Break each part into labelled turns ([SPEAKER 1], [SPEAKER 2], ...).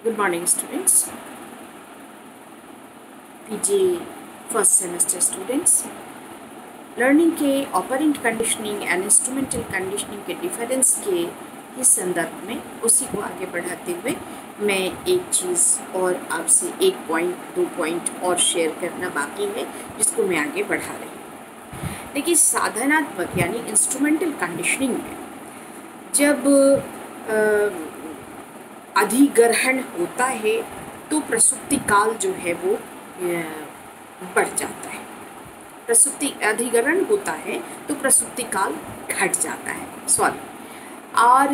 [SPEAKER 1] Good morning, students. PG first semester students, learning के operant conditioning and instrumental conditioning के difference के ही संदर्भ में उसी को आगे बढ़ाते हुए मैं एक चीज़ और आपसे एक पॉइंट दो पॉइंट और शेयर करना बाकी है, जिसको मैं आगे बढ़ा रही हूँ। देखिए, साधनात्मक यानी इंस्ट्रूमेंटल कंडीशनिंग में जब अधिग्रहण होता है तो प्रसुप्ति काल जो है वो बढ़ जाता है। प्रसुप्ति अधिग्रहण होता है तो प्रसुप्ति काल घट जाता है, और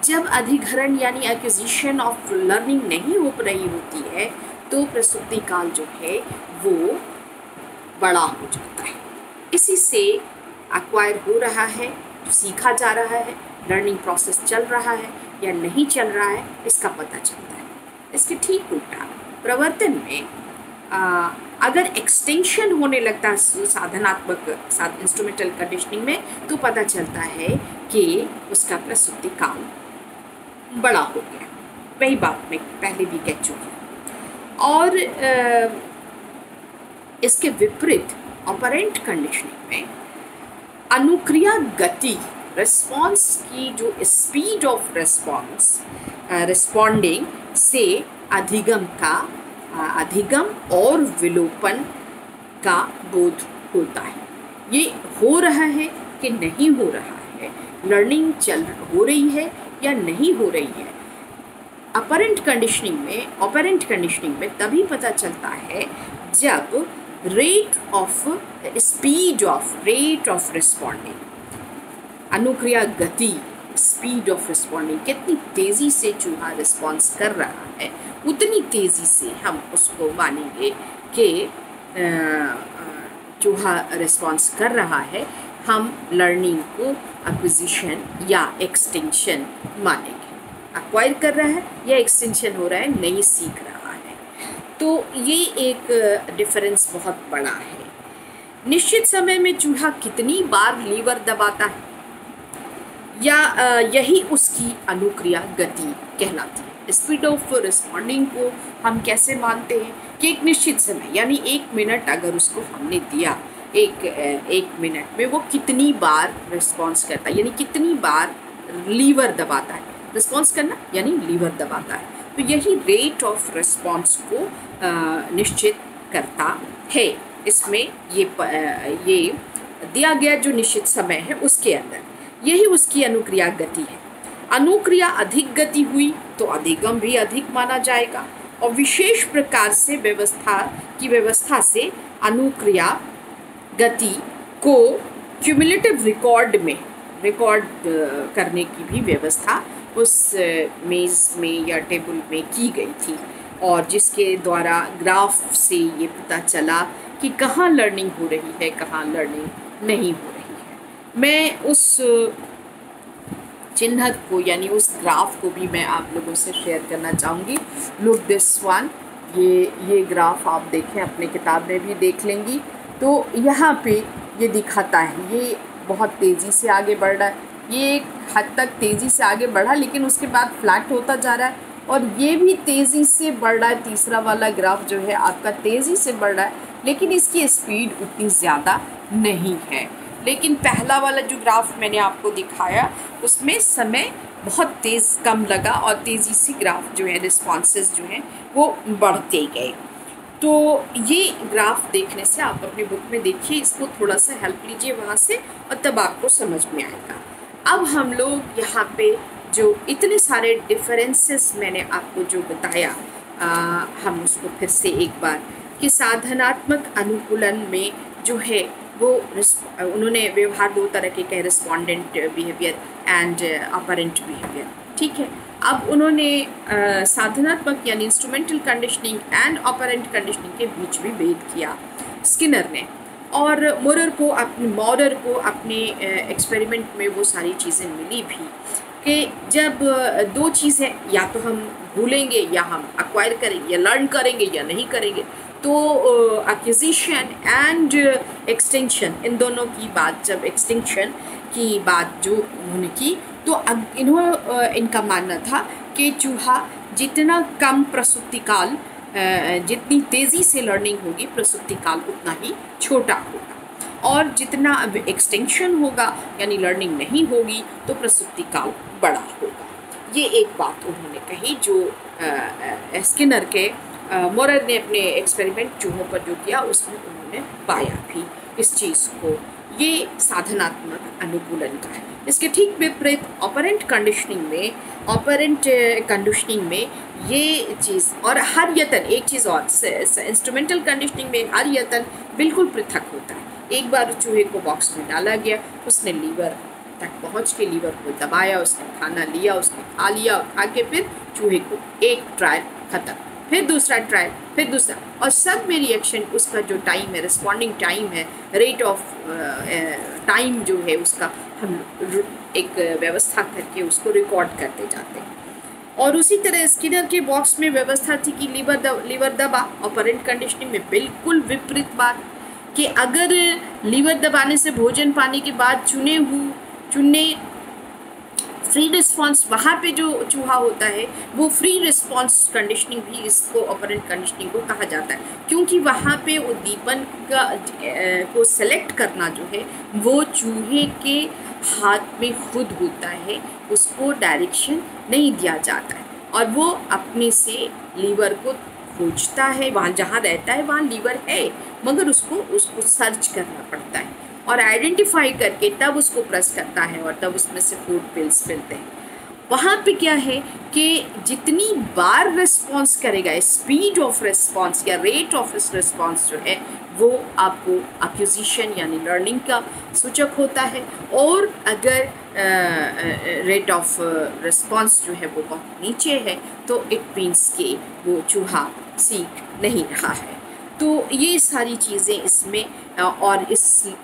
[SPEAKER 1] जब अधिग्रहण यानी एक्विजिशन ऑफ लर्निंग नहीं हो रही होती है तो प्रसुप्ति काल जो है वो बड़ा हो जाता है। इसी से एक्वायर हो रहा है, सीखा जा रहा है, लर्निंग प्रोसेस चल रहा है या नहीं चल रहा है, इसका पता चलता है। इसके ठीक उल्टा प्रवर्तन में अगर एक्सटेंशन होने लगता है साधनात्मक इंस्ट्रूमेंटल कंडीशनिंग में, तो पता चलता है कि उसका प्रसुप्ति काल बड़ा हो गया। वही बात मैं पहले भी कह चुकी हूँ। और इसके विपरीत ऑपरेंट कंडीशनिंग में अनुक्रिया गति, रिस्पॉन्स की जो स्पीड ऑफ रिस्पॉन्स रिस्पॉन्डिंग से अधिगम और विलोपन का बोध होता है। ये हो रहा है कि नहीं हो रहा है, लर्निंग हो रही है या नहीं हो रही है। ऑपरेंट कंडीशनिंग में तभी पता चलता है जब रेट ऑफ रिस्पॉन्डिंग, अनुक्रिया गति, स्पीड ऑफ रिस्पॉन्डिंग, कितनी तेज़ी से चूहा रिस्पॉन्स कर रहा है, उतनी तेज़ी से हम उसको मानेंगे कि चूहा रिस्पॉन्स कर रहा है। हम लर्निंग को एक्विजिशन या एक्सटेंशन मानेंगे। एक्वायर कर रहा है या एक्सटेंशन हो रहा है, नहीं सीख रहा है। तो ये एक डिफरेंस बहुत बड़ा है। निश्चित समय में चूहा कितनी बार लीवर दबाता है या यही उसकी अनुक्रिया गति कहलाती है। स्पीड ऑफ रिस्पॉन्डिंग को हम कैसे मानते हैं कि एक निश्चित समय यानी 1 मिनट अगर उसको हमने दिया, एक मिनट में वो कितनी बार रिस्पॉन्स करता है, यानी कितनी बार लीवर दबाता है। रिस्पॉन्स करना यानी लीवर दबाता है, तो यही रेट ऑफ रिस्पॉन्स को निश्चित करता है। इसमें ये दिया गया जो निश्चित समय है उसके अंदर यही उसकी अनुक्रिया गति है। अनुक्रिया अधिक गति हुई तो अधिगम भी अधिक माना जाएगा, और विशेष प्रकार से व्यवस्था से अनुक्रिया गति को क्यूमुलेटिव रिकॉर्ड करने की भी व्यवस्था उस मेज़ में या टेबल में की गई थी, और जिसके द्वारा ग्राफ से ये पता चला कि कहाँ लर्निंग हो रही है, कहाँ लर्निंग नहीं हो रही है। मैं उस चिन्ह को यानी उस ग्राफ को भी मैं आप लोगों से शेयर करना चाहूँगी। लुक दिस वन, ये ग्राफ आप देखें, अपने किताब में भी देख लेंगी तो यहाँ पे ये दिखाता है, ये बहुत तेज़ी से आगे बढ़ रहा है, ये एक हद तक तेज़ी से आगे बढ़ा लेकिन उसके बाद फ्लैट होता जा रहा है, और ये भी तेज़ी से बढ़ रहा है। तीसरा वाला ग्राफ जो है आपका तेज़ी से बढ़ रहा है लेकिन इसकी स्पीड उतनी ज़्यादा नहीं है। लेकिन पहला वाला जो ग्राफ मैंने आपको दिखाया उसमें समय बहुत कम लगा और तेज़ी से ग्राफ जो है रिस्पॉन्सेस जो हैं वो बढ़ते गए। तो ये ग्राफ देखने से आप अपनी बुक में देखिए, इसको थोड़ा सा हेल्प लीजिए वहाँ से और तब आपको समझ में आएगा। अब हम लोग यहाँ पे जो इतने सारे डिफरेंसेस मैंने आपको जो बताया, हम उसको फिर से एक बार कि साधनात्मक अनुकूलन में जो है वो उन्होंने व्यवहार 2 तरह के कहे, respondent behaviour and operant behaviour. ठीक है, अब उन्होंने साधनात्मक यानी instrumental conditioning and operant conditioning के बीच भी भेद किया स्किनर ने, और मॉरर को अपने एक्सपेरिमेंट में वो सारी चीज़ें मिली भी कि जब 2 चीज़ें या तो हम भूलेंगे या हम एक्वायर करेंगे या लर्न करेंगे या नहीं करेंगे, तो एक्विजिशन एंड एक्सटेंशन, इन दोनों की बात, जब एक्सटेंशन की बात जो उन्होंने की तो अब इनका मानना था कि चूहा जितना कम प्रसूति काल, जितनी तेज़ी से लर्निंग होगी प्रसूति काल उतना ही छोटा होगा, और जितना अब एक्सटेंशन होगा यानी लर्निंग नहीं होगी तो प्रसूति काल बड़ा होगा। ये एक बात उन्होंने कही जो स्किनर के मोरर ने अपने एक्सपेरिमेंट चूहों पर जो किया उसमें उन्होंने पाया भी इस चीज़ को। ये साधनात्मक अनुकूलन का है। इसके ठीक विपरीत ऑपरेंट कंडीशनिंग में ये चीज़, और हर यतन, एक चीज़ और, इंस्ट्रूमेंटल कंडीशनिंग में हर यतन बिल्कुल पृथक होता है। एक बार चूहे को बॉक्स में डाला गया, उसने लीवर तक पहुँच के लीवर को दबाया, उसने खाना लिया, उसने खा लिया, खा के फिर चूहे को एक ट्रायल ख़त्म, फिर दूसरा ट्रायल, फिर दूसरा, और सब में रिएक्शन उसका जो टाइम है, रिस्पॉन्डिंग टाइम है, रेट ऑफ टाइम जो है उसका हम एक व्यवस्था करके उसको रिकॉर्ड करते जाते हैं। और उसी तरह स्किनर के बॉक्स में व्यवस्था थी कि लीवर दबा। ऑपरेंट कंडीशनिंग में बिल्कुल विपरीत बात कि अगर लीवर दबाने से भोजन पाने के बाद चुने फ्री रिस्पॉन्स, वहाँ पे जो चूहा होता है वो फ्री रिस्पॉन्स कंडीशनिंग भी इसको ऑपरेंट कंडीशनिंग को कहा जाता है, क्योंकि वहाँ पे उद्दीपन को सेलेक्ट करना जो है वो चूहे के हाथ में खुद होता है, उसको डायरेक्शन नहीं दिया जाता है, और वो अपने से लीवर को खोजता है, वहाँ जहाँ रहता है वहाँ लीवर है, मगर उसको सर्च करना पड़ता है और आइडेंटिफाई करके तब उसको प्रेस करता है और तब उसमें से फूड पिल्स मिलते हैं। वहाँ पे क्या है कि जितनी बार रिस्पॉन्स करेगा, स्पीड ऑफ रिस्पॉन्स या रेट ऑफ रिस्पॉन्स जो है वो आपको एक्विजिशन यानी लर्निंग का सूचक होता है, और अगर रेट ऑफ रिस्पॉन्स जो है वो बहुत नीचे है तो इट मीन्स कि वो चूहा सीख नहीं रहा है। तो ये सारी चीज़ें इसमें, और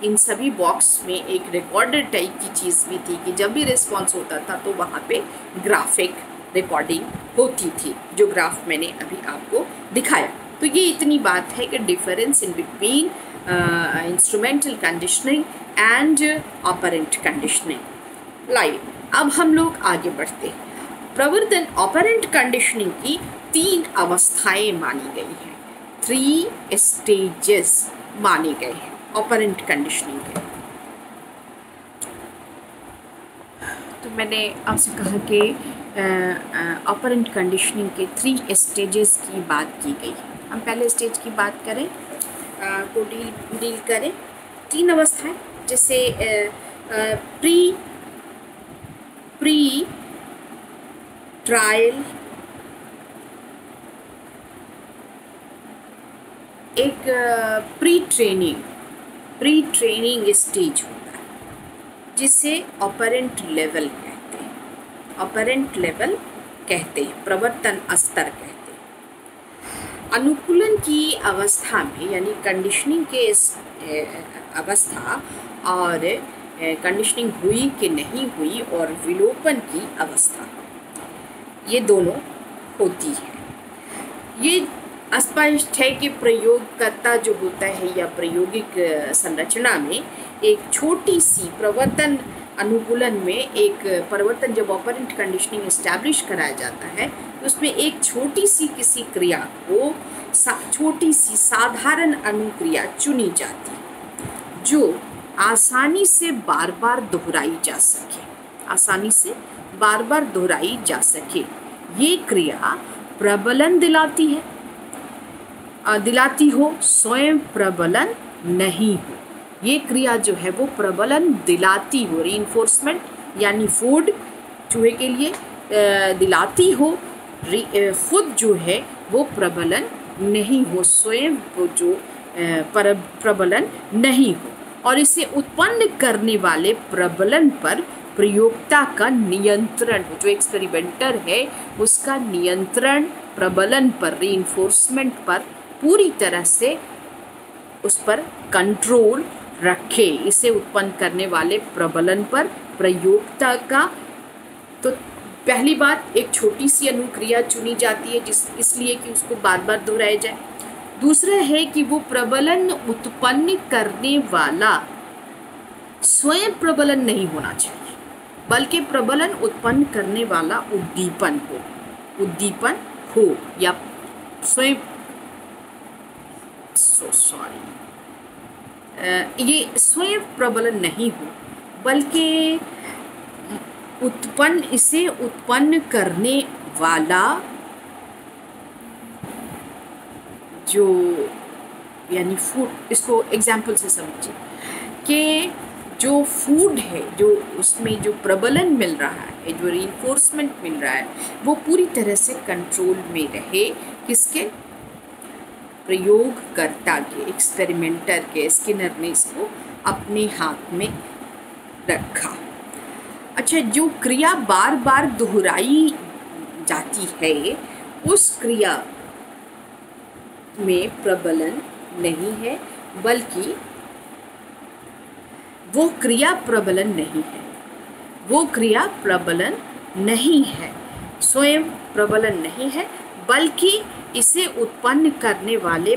[SPEAKER 1] इन सभी बॉक्स में एक रिकॉर्डर टाइप की चीज़ भी थी कि जब भी रिस्पॉन्स होता था तो वहाँ पे ग्राफिक रिकॉर्डिंग होती थी, जो ग्राफ मैंने अभी आपको दिखाया। तो ये इतनी बात है कि difference in between instrumental conditioning and operant conditioning. Live अब हम लोग आगे बढ़ते हैं। प्रवर्तन ऑपरेंट कंडीशनिंग की 3 अवस्थाएं मानी गई हैं, 3 स्टेजेस माने गए हैं ऑपरेंट कंडीशनिंग के। तो मैंने आपसे कहा कि ऑपरेंट कंडीशनिंग के 3 स्टेजेस की बात की गई है। हम पहले स्टेज की बात करें को डील करें। 3 अवस्थाएं, जैसे प्री ट्रायल, एक प्री ट्रेनिंग स्टेज होता है जिसे ऑपरेंट लेवल कहते हैं, प्रवर्तन स्तर कहते हैं। अनुकूलन की अवस्था में यानी कंडीशनिंग के अवस्था और कंडीशनिंग हुई कि नहीं हुई और विलोपन की अवस्था, ये दोनों होती है। ये स्पष्ट है कि प्रयोगकर्ता जो होता है या प्रायोगिक संरचना में एक छोटी सी प्रवर्तन अनुकूलन में एक परिवर्तन, जब ऑपरेंट कंडीशनिंग इस्टेब्लिश कराया जाता है तो उसमें एक छोटी सी किसी क्रिया को छोटी सी साधारण अनुक्रिया चुनी जाती है जो आसानी से बार बार दोहराई जा सके। ये क्रिया प्रबलन दिलाती हो, स्वयं प्रबलन नहीं हो। ये क्रिया जो है वो प्रबलन दिलाती हो, रीइंफोर्समेंट यानी फूड चूहे के लिए दिलाती हो, खुद जो है वो प्रबलन नहीं हो, स्वयं वो जो प्रबलन नहीं हो, और इसे उत्पन्न करने वाले प्रबलन पर प्रयोक्ता का नियंत्रण हो, जो एक्सपेरिमेंटर है उसका नियंत्रण प्रबलन पर, रीइंफोर्समेंट पर पूरी तरह से उस पर कंट्रोल रखे, इसे उत्पन्न करने वाले प्रबलन पर प्रयोक्ता का। तो पहली बात, एक छोटी सी अनुक्रिया चुनी जाती है इसलिए कि उसको बार बार दोहराया जाए। दूसरा है कि वो प्रबलन उत्पन्न करने वाला स्वयं प्रबलन नहीं होना चाहिए, बल्कि प्रबलन उत्पन्न करने वाला उद्दीपन हो या स्वयं ये स्वयं प्रबलन नहीं हो, बल्कि इसे उत्पन्न करने वाला जो यानी फूड, इसको एग्जाम्पल से समझिए कि जो फूड है, जो उसमें जो प्रबलन मिल रहा है, जो रीइंफोर्समेंट मिल रहा है, वो पूरी तरह से कंट्रोल में रहे। किसके? प्रयोगकर्ता के, एक्सपेरिमेंटर के। स्किनर ने इसको अपने हाथ में रखा। अच्छा, जो क्रिया बार बार दोहराई जाती है उस क्रिया में प्रबलन नहीं है, बल्कि वो क्रिया प्रबलन नहीं है, स्वयं प्रबलन नहीं है, बल्कि इसे उत्पन्न करने वाले